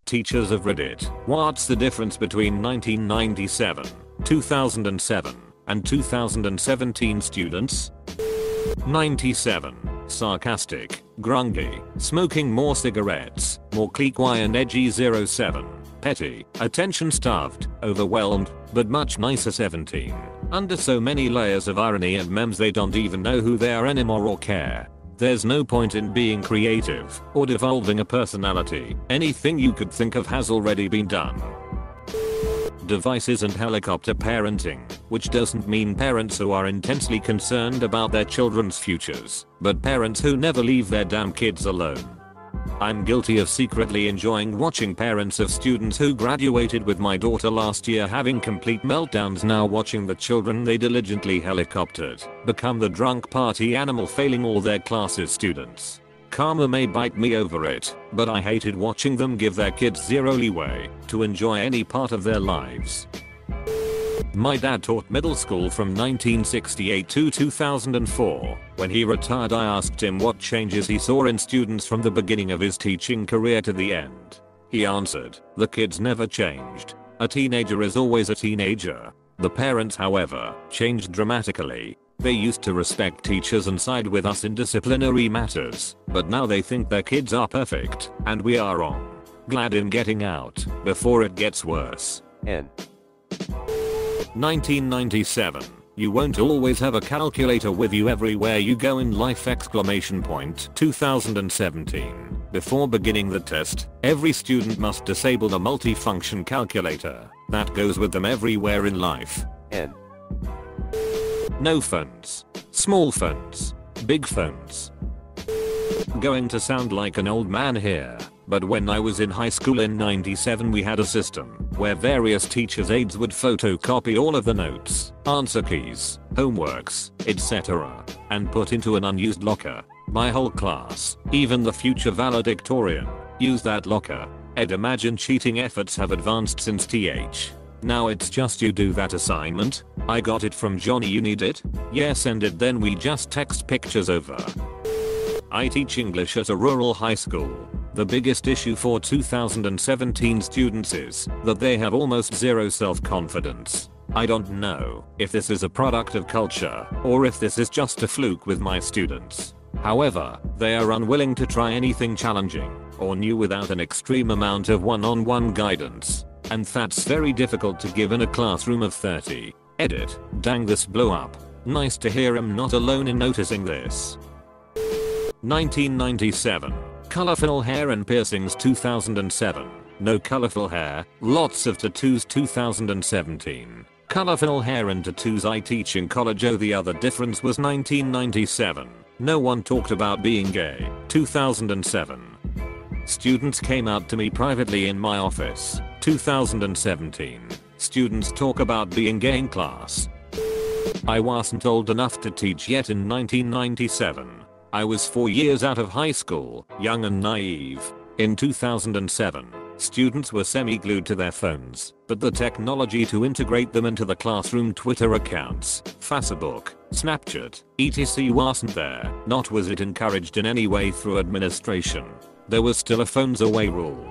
teachers of Reddit. What's the difference between 1997, 2007, and 2017 students? 97. Sarcastic, grungy, smoking more cigarettes, more cliquey and edgy. 07. Petty, attention-starved, overwhelmed, but much nicer. 17. Under so many layers of irony and memes they don't even know who they are anymore or care. There's no point in being creative or devolving a personality. Anything you could think of has already been done. Devices and helicopter parenting, which doesn't mean parents who are intensely concerned about their children's futures, but parents who never leave their damn kids alone. I'm guilty of secretly enjoying watching parents of students who graduated with my daughter last year having complete meltdowns now watching the children they diligently helicoptered become the drunk party animal failing all their classes. Students. Karma may bite me over it, but I hated watching them give their kids zero leeway to enjoy any part of their lives. My dad taught middle school from 1968 to 2004. When he retired I asked him what changes he saw in students from the beginning of his teaching career to the end. He answered, "The kids never changed. A teenager is always a teenager. The parents, however, changed dramatically. They used to respect teachers and side with us in disciplinary matters, but now they think their kids are perfect, and we are wrong. Glad in getting out before it gets worse." N. 1997. You won't always have a calculator with you everywhere you go in life! 2017. Before beginning the test, every student must disable the multifunction calculator. That goes with them everywhere in life. N. No phones. Small phones. Big phones. Going to sound like an old man here, but when I was in high school in 97 we had a system where various teachers' aides would photocopy all of the notes, answer keys, homeworks, etc. and put into an unused locker. My whole class, even the future valedictorian, used that locker. I'd imagine cheating efforts have advanced since TH. Now it's just you do that assignment. I got it from Johnny, you need it? Yeah, send it, then we just text pictures over. I teach English at a rural high school. The biggest issue for 2017 students is that they have almost zero self-confidence. I don't know if this is a product of culture or if this is just a fluke with my students. However, they are unwilling to try anything challenging or new without an extreme amount of one-on-one guidance. And that's very difficult to give in a classroom of 30. Edit. Dang, this blew up. Nice to hear I'm not alone in noticing this. 1997. Colorful hair and piercings. 2007. No colorful hair, lots of tattoos. 2017. Colorful hair and tattoos. I teach in college. Oh, the other difference was 1997. No one talked about being gay. 2007. Students came out to me privately in my office. 2017. Students talk about being gay in class. I wasn't old enough to teach yet in 1997. I was 4 years out of high school, young and naive. In 2007, students were semi-glued to their phones, but the technology to integrate them into the classroom Twitter accounts, Facebook, Snapchat, etc. wasn't there, nor was it encouraged in any way through administration. There was still a phones away rule.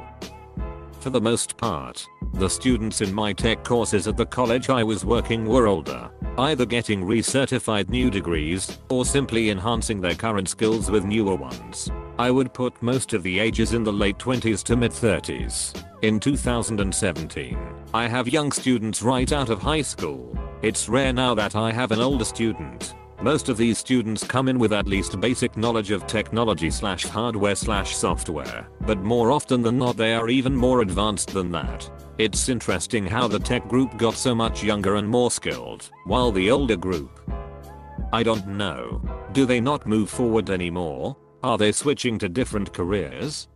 For the most part, the students in my tech courses at the college I was working were older, either getting recertified new degrees or simply enhancing their current skills with newer ones. I would put most of the ages in the late 20s to mid 30s. In 2017, I have young students right out of high school. It's rare now that I have an older student. Most of these students come in with at least basic knowledge of technology/hardware/software, but more often than not they are even more advanced than that. It's interesting how the tech group got so much younger and more skilled, while the older group, I don't know. Do they not move forward anymore? Are they switching to different careers?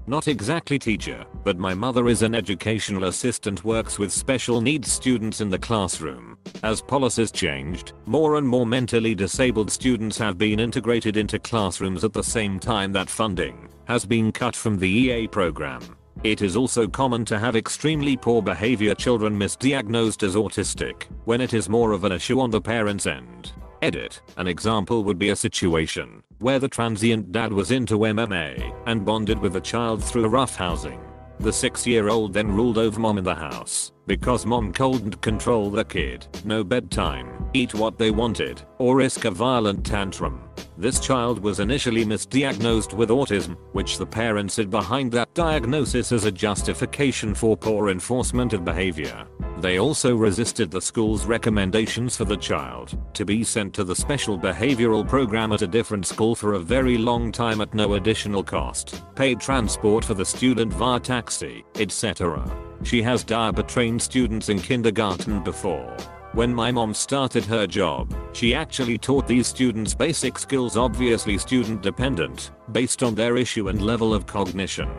Not exactly teacher, but my mother is an educational assistant, works with special needs students in the classroom. As policies changed, more and more mentally disabled students have been integrated into classrooms at the same time that funding has been cut from the EA program. It is also common to have extremely poor behavior children misdiagnosed as autistic, when it is more of an issue on the parents' end. Edit. An example would be a situation where the transient dad was into MMA and bonded with the child through roughhousing. The 6-year-old then ruled over mom in the house because mom couldn't control the kid. No bedtime, eat what they wanted, or risk a violent tantrum. This child was initially misdiagnosed with autism, which the parents hid behind that diagnosis as a justification for poor enforcement of behavior. They also resisted the school's recommendations for the child to be sent to the special behavioral program at a different school for a very long time at no additional cost, paid transport for the student via taxi, etc. She has trained students in kindergarten before. When my mom started her job, she actually taught these students basic skills, obviously student dependent, based on their issue and level of cognition.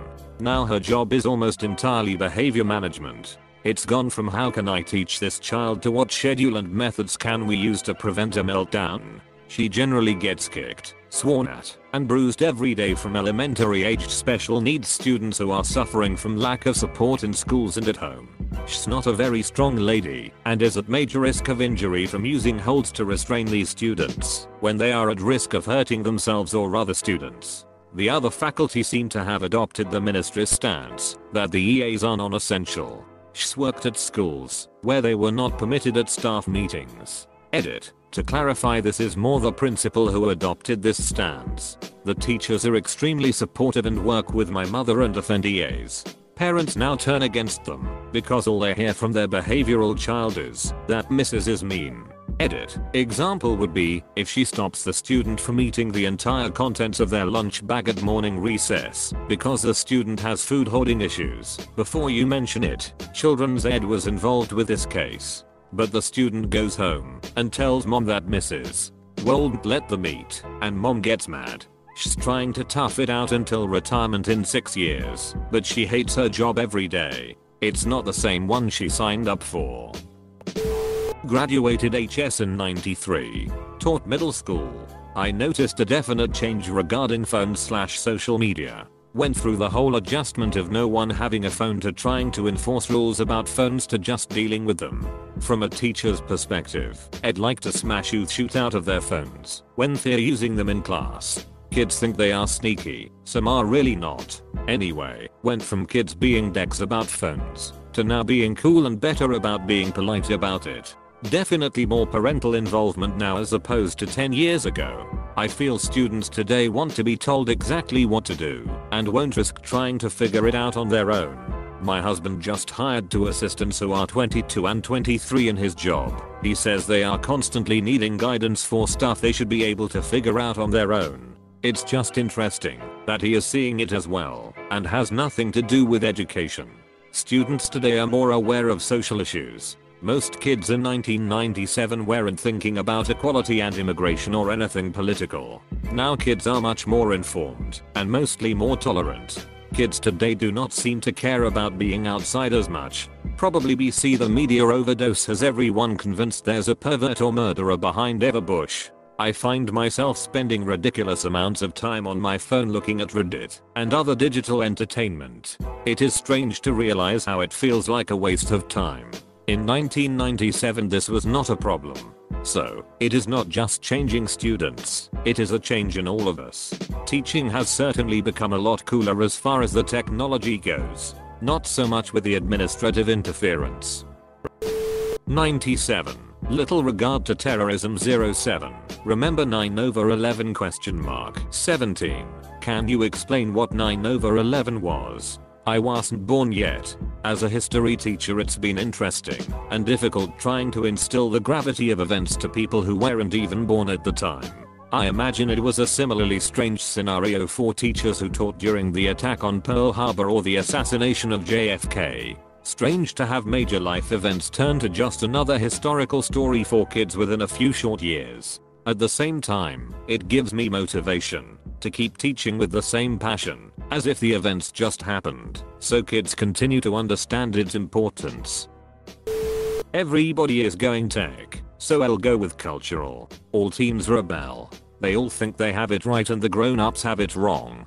Now her job is almost entirely behavior management. It's gone from how can I teach this child to what schedule and methods can we use to prevent a meltdown. She generally gets kicked, sworn at, and bruised every day from elementary aged special needs students who are suffering from lack of support in schools and at home. She's not a very strong lady and is at major risk of injury from using holds to restrain these students when they are at risk of hurting themselves or other students. The other faculty seem to have adopted the ministry's stance that the EAs are non-essential. She's worked at schools where they were not permitted at staff meetings. Edit. To clarify, this is more the principal who adopted this stance. The teachers are extremely supportive and work with my mother and defend EAs. Parents now turn against them because all they hear from their behavioral child is that Mrs. is mean. Edit. Example would be if she stops the student from eating the entire contents of their lunch bag at morning recess because the student has food hoarding issues. Before you mention it, Children's Ed was involved with this case. But the student goes home and tells mom that Mrs. won't let them eat, and mom gets mad. She's trying to tough it out until retirement in 6 years, but she hates her job every day. It's not the same one she signed up for. Graduated HS in 93. Taught middle school. I noticed a definite change regarding phones/social media. Went through the whole adjustment of no one having a phone to trying to enforce rules about phones to just dealing with them. From a teacher's perspective, I'd like to smash youth shoot out of their phones when they're using them in class. Kids think they are sneaky, some are really not. Anyway, went from kids being dicks about phones to now being cool and better about being polite about it. Definitely more parental involvement now as opposed to 10 years ago. I feel students today want to be told exactly what to do and won't risk trying to figure it out on their own. My husband just hired 2 assistants who are 22 and 23 in his job. He says they are constantly needing guidance for stuff they should be able to figure out on their own. It's just interesting that he is seeing it as well and has nothing to do with education. Students today are more aware of social issues. Most kids in 1997 weren't thinking about equality and immigration or anything political. Now kids are much more informed and mostly more tolerant. Kids today do not seem to care about being outside as much. Probably we see the media overdose has everyone convinced there's a pervert or murderer behind every bush. I find myself spending ridiculous amounts of time on my phone looking at Reddit and other digital entertainment. It is strange to realize how it feels like a waste of time. In 1997 this was not a problem. So, it is not just changing students, it is a change in all of us. Teaching has certainly become a lot cooler as far as the technology goes. Not so much with the administrative interference. 97. Little regard to terrorism. 07. Remember 9/11 ? 17. Can you explain what 9/11 was? I wasn't born yet. As a history teacher it's been interesting and difficult trying to instill the gravity of events to people who weren't even born at the time. I imagine it was a similarly strange scenario for teachers who taught during the attack on Pearl Harbor or the assassination of JFK. Strange to have major life events turn to just another historical story for kids within a few short years. At the same time, it gives me motivation to keep teaching with the same passion, as if the events just happened, so kids continue to understand its importance. Everybody is going tech, so I'll go with cultural. All teens rebel. They all think they have it right and the grown-ups have it wrong.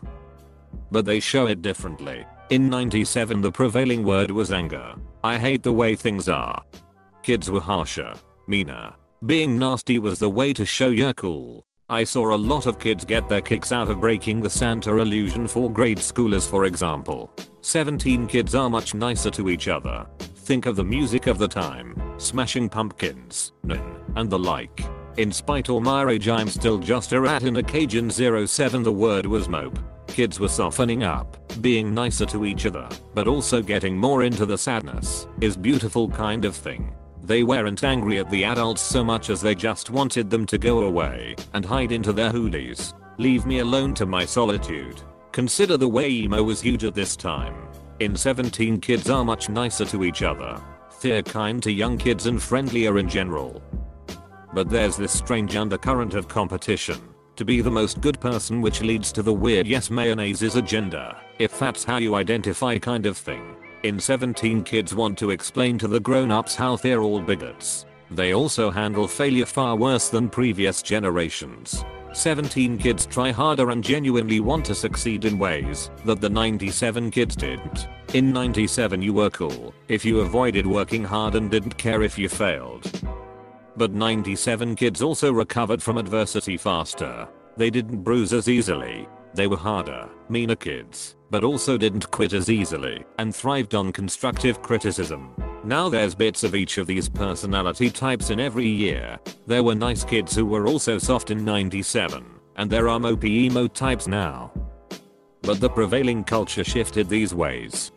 But they show it differently. In 97 the prevailing word was anger. I hate the way things are. Kids were harsher, meaner. Being nasty was the way to show you're cool. I saw a lot of kids get their kicks out of breaking the Santa illusion for grade schoolers, for example. 17 kids are much nicer to each other. Think of the music of the time, Smashing Pumpkins, and the like. In spite of my age, I'm still just a rat in a cage in 07. The word was mope. Kids were softening up, being nicer to each other, but also getting more into the sadness is beautiful kind of thing. They weren't angry at the adults so much as they just wanted them to go away and hide into their hoodies. Leave me alone to my solitude. Consider the way emo was huge at this time. In 17, kids are much nicer to each other. They're kind to young kids and friendlier in general. But there's this strange undercurrent of competition to be the most good person, which leads to the weird yes mayonnaise's agenda, if that's how you identify kind of thing. In 17, kids want to explain to the grown-ups how they're all bigots. They also handle failure far worse than previous generations. 17 kids try harder and genuinely want to succeed in ways that the 97 kids didn't. In 97 you were cool if you avoided working hard and didn't care if you failed. But 97 kids also recovered from adversity faster. They didn't bruise as easily. They were harder, meaner kids, but also didn't quit as easily and thrived on constructive criticism. Now there's bits of each of these personality types in every year. There were nice kids who were also soft in 97, and there are mopey emo types now. But the prevailing culture shifted these ways.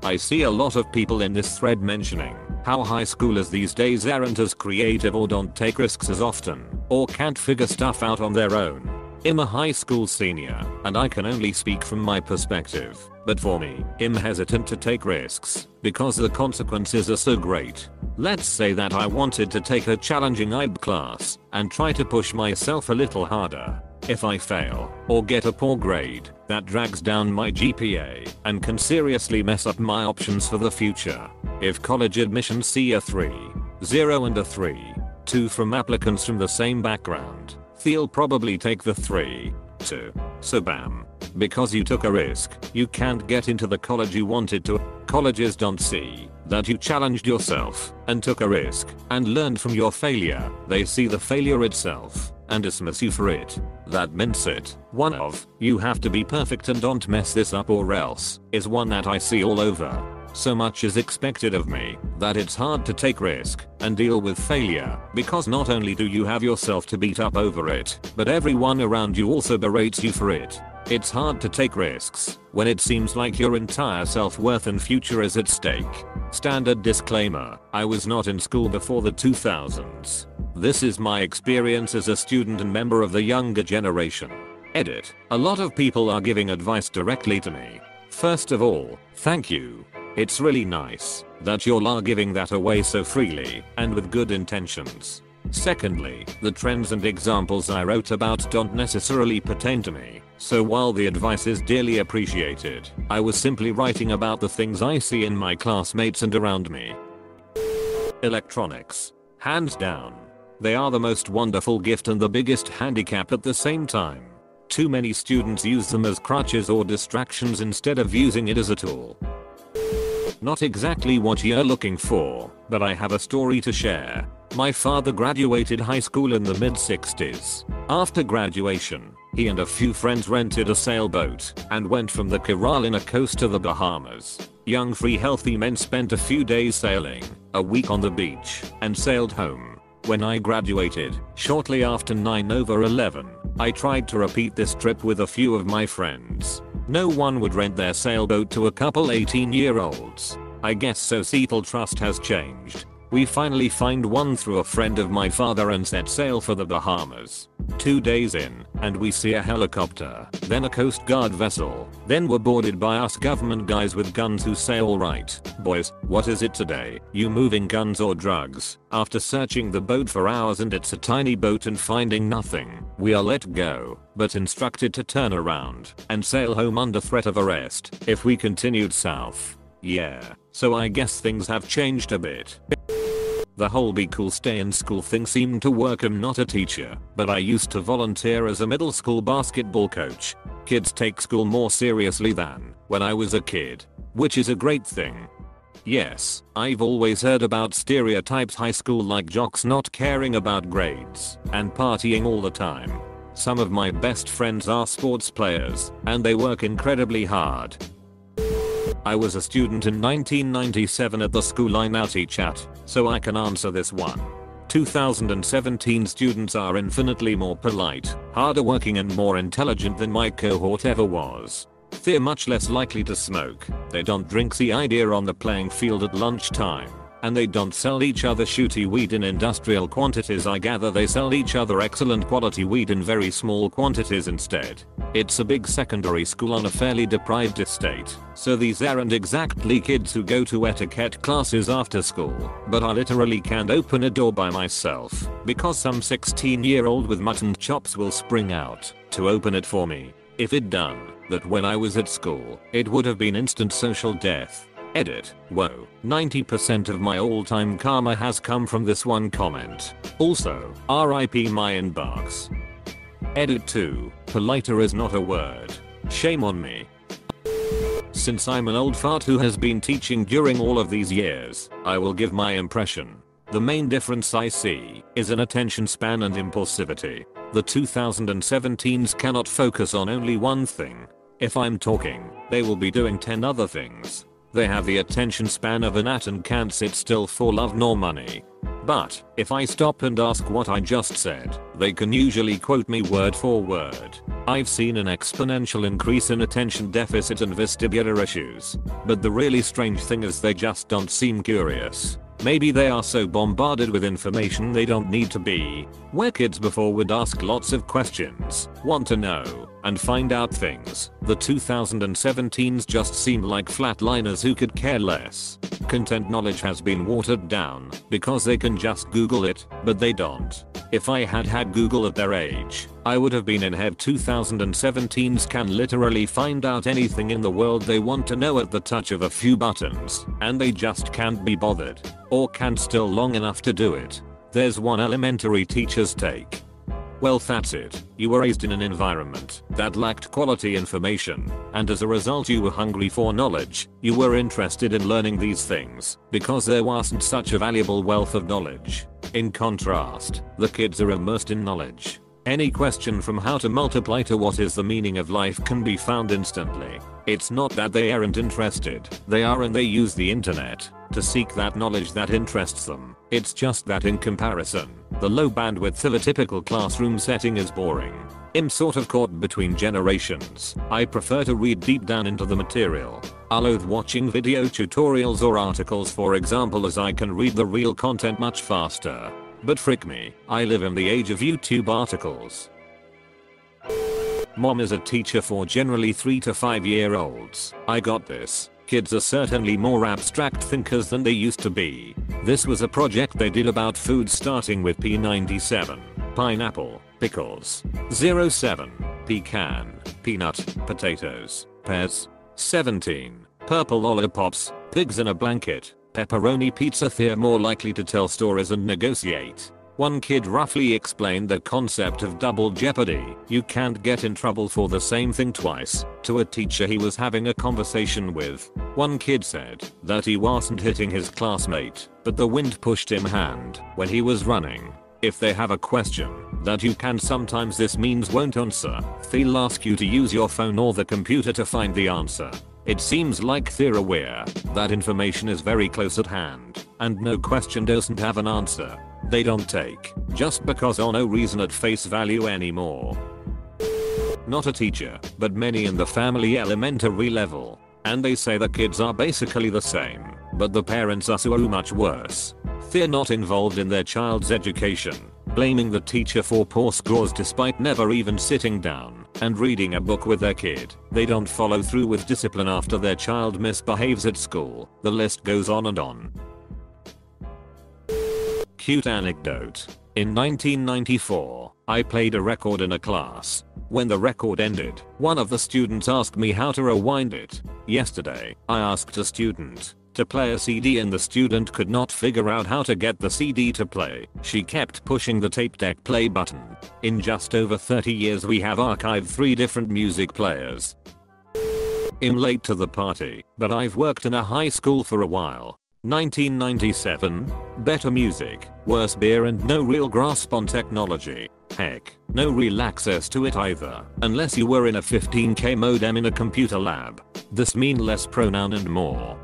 I see a lot of people in this thread mentioning how high schoolers these days aren't as creative or don't take risks as often, or can't figure stuff out on their own. I'm a high school senior, and I can only speak from my perspective, but for me, I'm hesitant to take risks because the consequences are so great. Let's say that I wanted to take a challenging IB class and try to push myself a little harder. If I fail or get a poor grade, that drags down my GPA and can seriously mess up my options for the future. If college admissions see a 3.0 and a 3.2 from applicants from the same background, they'll probably take the 3.2. So bam. Because you took a risk, you can't get into the college you wanted to. Colleges don't see that you challenged yourself and took a risk and learned from your failure. They see the failure itself and dismiss you for it. That mindset, one of, you have to be perfect and don't mess this up or else, is one that I see all over. So much is expected of me that it's hard to take risk and deal with failure because not only do you have yourself to beat up over it, but everyone around you also berates you for it. It's hard to take risks when it seems like your entire self-worth and future is at stake. Standard disclaimer, I was not in school before the 2000s. This is my experience as a student and member of the younger generation. Edit. A lot of people are giving advice directly to me. First of all, thank you. It's really nice that y'all are giving that away so freely and with good intentions. Secondly, the trends and examples I wrote about don't necessarily pertain to me, so while the advice is dearly appreciated, I was simply writing about the things I see in my classmates and around me. Electronics. Hands down. They are the most wonderful gift and the biggest handicap at the same time. Too many students use them as crutches or distractions instead of using it as a tool. Not exactly what you're looking for, but I have a story to share. My father graduated high school in the mid-60s. After graduation, he and a few friends rented a sailboat and went from the Carolina coast to the Bahamas. Young free healthy men spent a few days sailing, a week on the beach, and sailed home. When I graduated, shortly after 9/11, I tried to repeat this trip with a few of my friends. No one would rent their sailboat to a couple 18-year-olds. I guess societal trust has changed. We finally find one through a friend of my father and set sail for the Bahamas. 2 days in, and we see a helicopter, then a Coast Guard vessel, then we're boarded by us government guys with guns who say, "Alright, boys, what is it today? You moving guns or drugs?" After searching the boat for hours and it's a tiny boat and finding nothing, we are let go, but instructed to turn around and sail home under threat of arrest if we continued south. Yeah, so I guess things have changed a bit. The whole be cool stay in school thing seemed to work. I'm not a teacher, but I used to volunteer as a middle school basketball coach. Kids take school more seriously than when I was a kid, which is a great thing. Yes, I've always heard about stereotypes high school like jocks not caring about grades and partying all the time. Some of my best friends are sports players and they work incredibly hard. I was a student in 1997 at the school I now teach at, so I can answer this one. 2017 students are infinitely more polite, harder working and more intelligent than my cohort ever was. They're much less likely to smoke, they don't drink the idea on the playing field at lunchtime, and they don't sell each other shooty weed in industrial quantities. I gather they sell each other excellent quality weed in very small quantities instead. It's a big secondary school on a fairly deprived estate, so these aren't exactly kids who go to etiquette classes after school, but I literally can't open a door by myself because some 16-year-old with mutton chops will spring out to open it for me. If it done that when I was at school, it would have been instant social death. Edit. Whoa, 90% of my all-time karma has come from this one comment. Also, RIP my inbox. Edit 2. Politer is not a word. Shame on me. Since I'm an old fart who has been teaching during all of these years, I will give my impression. The main difference I see is an attention span and impulsivity. The 2017s cannot focus on only one thing. If I'm talking, they will be doing 10 other things. They have the attention span of a gnat and can't sit still for love nor money. But if I stop and ask what I just said, they can usually quote me word for word. I've seen an exponential increase in attention deficit and vestibular issues. But the really strange thing is they just don't seem curious. Maybe they are so bombarded with information they don't need to be. Where kids before would ask lots of questions, want to know, and find out things, the 2017s just seem like flatliners who could care less. Content knowledge has been watered down because they can just Google it, but they don't. If I had Google at their age, I would have been in heaven. 2017s can literally find out anything in the world they want to know at the touch of a few buttons, and they just can't be bothered. Or can't still long enough to do it. There's one elementary teacher's take. Well, that's it. You were raised in an environment that lacked quality information, and as a result you were hungry for knowledge. You were interested in learning these things because there wasn't such a valuable wealth of knowledge. In contrast, the kids are immersed in knowledge. Any question from how to multiply to what is the meaning of life can be found instantly. It's not that they aren't interested, they are, and they use the internet to seek that knowledge that interests them. It's just that in comparison, the low bandwidth of a typical classroom setting is boring. I'm sort of caught between generations. I prefer to read deep down into the material. I loathe watching video tutorials or articles, for example, as I can read the real content much faster. But frick me, I live in the age of YouTube articles. Mom is a teacher for generally 3 to 5 year olds. I got this. Kids are certainly more abstract thinkers than they used to be. This was a project they did about food, starting with P97, pineapple, pickles, 07, pecan, peanut, potatoes, pears, 17, purple lollipops, pigs in a blanket, pepperoni pizza. They're more likely to tell stories and negotiate. One kid roughly explained the concept of double jeopardy. You can't get in trouble for the same thing twice, to a teacher he was having a conversation with. One kid said that he wasn't hitting his classmate, but the wind pushed him hand when he was running. If they have a question that you can sometimes this means won't answer, they'll ask you to use your phone or the computer to find the answer. It seems like they're aware that information is very close at hand, and no question doesn't have an answer. They don't take just because or no reason at face value anymore. Not a teacher, but many in the family elementary level. And they say the kids are basically the same, but the parents are so much worse. They're not involved in their child's education, blaming the teacher for poor scores despite never even sitting down and reading a book with their kid. They don't follow through with discipline after their child misbehaves at school. The list goes on and on. Cute anecdote. In 1994, I played a record in a class. When the record ended, one of the students asked me how to rewind it. Yesterday, I asked a student to play a CD and the student could not figure out how to get the CD to play. She kept pushing the tape deck play button. In just over 30 years we have archived 3 different music players. I'm late to the party, but I've worked in a high school for a while. 1997. Better music, worse beer and no real grasp on technology. Heck, no real access to it either, unless you were in a 15K modem in a computer lab. This mean less pronoun and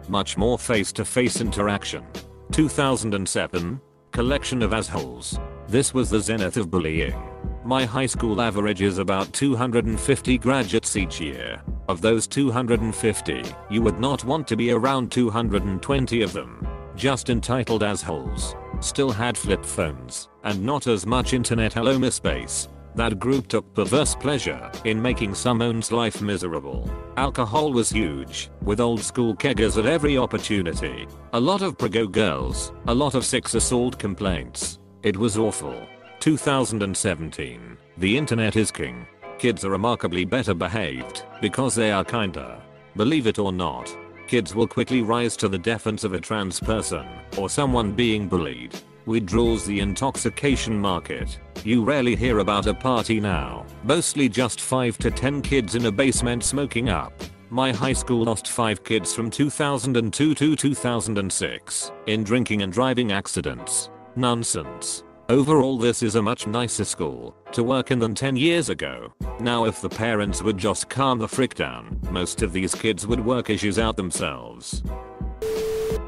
much more face-to-face interaction. 2007. Collection of assholes. This was the zenith of bullying. My high school average is about 250 graduates each year. Of those 250, you would not want to be around 220 of them. Just entitled assholes. Still had flip phones, and not as much internet hello space. That group took perverse pleasure in making someone's life miserable. Alcohol was huge, with old school keggers at every opportunity. A lot of prego girls, a lot of sex assault complaints. It was awful. 2017. The internet is king. Kids are remarkably better behaved because they are kinder. Believe it or not, kids will quickly rise to the defense of a trans person or someone being bullied. Withdraws the intoxication market. You rarely hear about a party now, mostly just 5 to 10 kids in a basement smoking up. My high school lost 5 kids from 2002 to 2006 in drinking and driving accidents. Nonsense. Overall, this is a much nicer school to work in than 10 years ago. Now if the parents would just calm the frick down, most of these kids would work issues out themselves.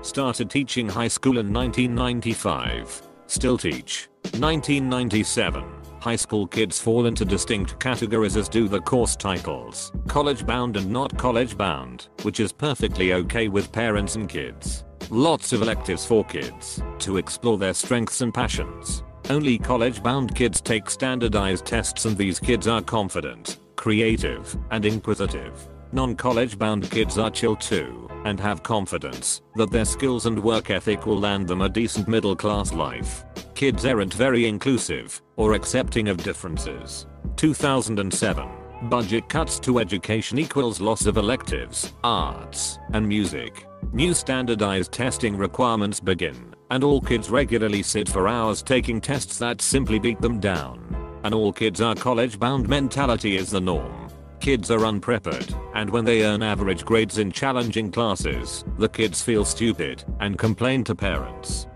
Started teaching high school in 1995. Still teach. 1997. High school kids fall into distinct categories as do the course titles. College bound and not college bound, which is perfectly okay with parents and kids. Lots of electives for kids to explore their strengths and passions. Only college bound kids take standardized tests, and these kids are confident, creative, and inquisitive. Non-college bound kids are chill too, and have confidence that their skills and work ethic will land them a decent middle class life. Kids aren't very inclusive or accepting of differences. 2007. Budget cuts to education equals loss of electives, arts, and music. New standardized testing requirements begin, and all kids regularly sit for hours taking tests that simply beat them down. An all kids are college bound mentality is the norm. Kids are unprepared, and when they earn average grades in challenging classes, the kids feel stupid and complain to parents,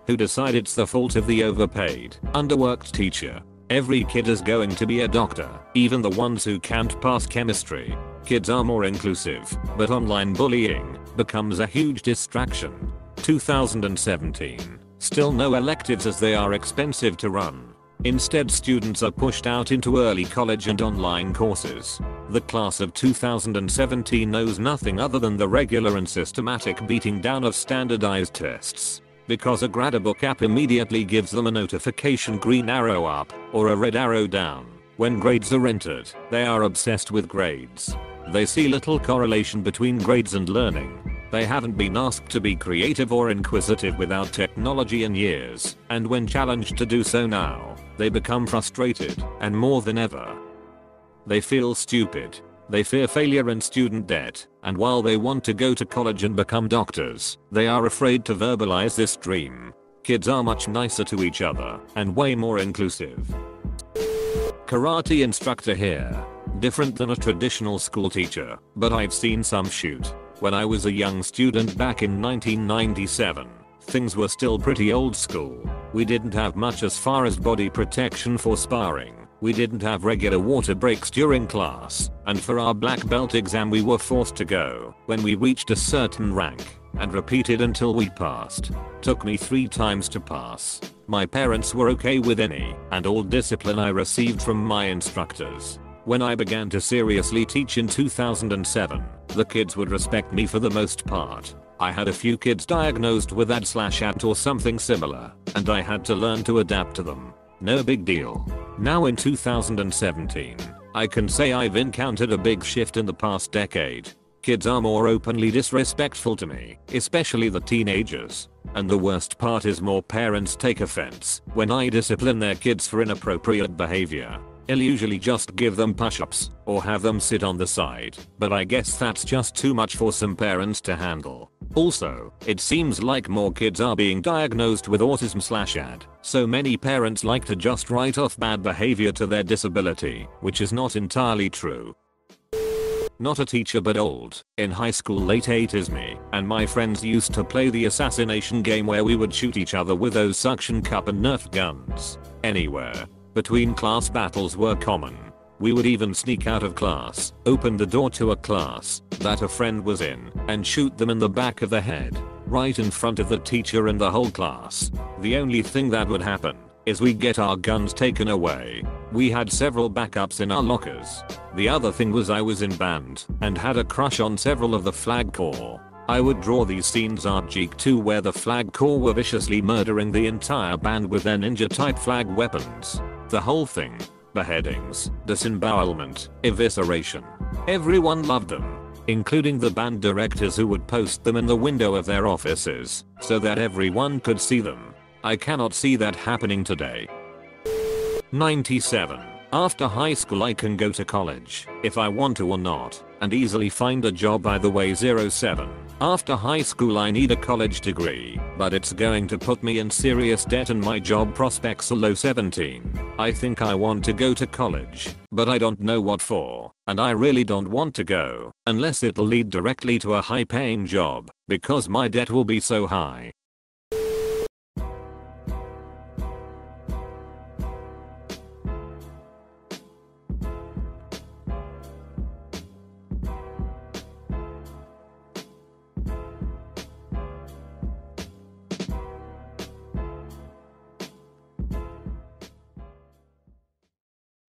who decide it's the fault of the overpaid, underworked teacher. Every kid is going to be a doctor, even the ones who can't pass chemistry. Kids are more inclusive, but online bullying becomes a huge distraction. 2017. Still no electives as they are expensive to run. Instead, students are pushed out into early college and online courses. The class of 2017 knows nothing other than the regular and systematic beating down of standardized tests. Because a Gradabook app immediately gives them a notification green arrow up or a red arrow down when grades are entered, they are obsessed with grades. They see little correlation between grades and learning. They haven't been asked to be creative or inquisitive without technology in years, and when challenged to do so now, they become frustrated, and more than ever, they feel stupid. They fear failure and student debt, and while they want to go to college and become doctors, they are afraid to verbalize this dream. Kids are much nicer to each other, and way more inclusive. Karate instructor here. Different than a traditional school teacher, but I've seen some shoot. When I was a young student back in 1997, things were still pretty old school. We didn't have much as far as body protection for sparring. We didn't have regular water breaks during class, and for our black belt exam we were forced to go when we reached a certain rank, and repeated until we passed. Took me 3 times to pass. My parents were okay with any and all discipline I received from my instructors. When I began to seriously teach in 2007, the kids would respect me for the most part. I had a few kids diagnosed with AD/AT or something similar, and I had to learn to adapt to them. No big deal. Now in 2017, I can say I've encountered a big shift in the past decade. Kids are more openly disrespectful to me, especially the teenagers. And the worst part is more parents take offense when I discipline their kids for inappropriate behavior. I'll usually just give them push-ups or have them sit on the side, but I guess that's just too much for some parents to handle. Also, it seems like more kids are being diagnosed with autism/AD, so many parents like to just write off bad behavior to their disability, which is not entirely true. Not a teacher but old. In high school late 80s me and my friends used to play the assassination game where we would shoot each other with those suction cup and Nerf guns. Anywhere. Between class battles were common. We would even sneak out of class, open the door to a class that a friend was in, and shoot them in the back of the head, right in front of the teacher and the whole class. The only thing that would happen is we get our guns taken away. We had several backups in our lockers. The other thing was I was in band and had a crush on several of the flag corps. I would draw these scenes Art Geek too where the flag corps were viciously murdering the entire band with their ninja type flag weapons. The whole thing. Beheadings, disembowelment, evisceration. Everyone loved them, including the band directors who would post them in the window of their offices so that everyone could see them. I cannot see that happening today. 97. After high school I can go to college if I want to or not, and easily find a job either way. 07. After high school I need a college degree, but it's going to put me in serious debt and my job prospects are low. 17. I think I want to go to college, but I don't know what for, and I really don't want to go unless it'll lead directly to a high paying job, because my debt will be so high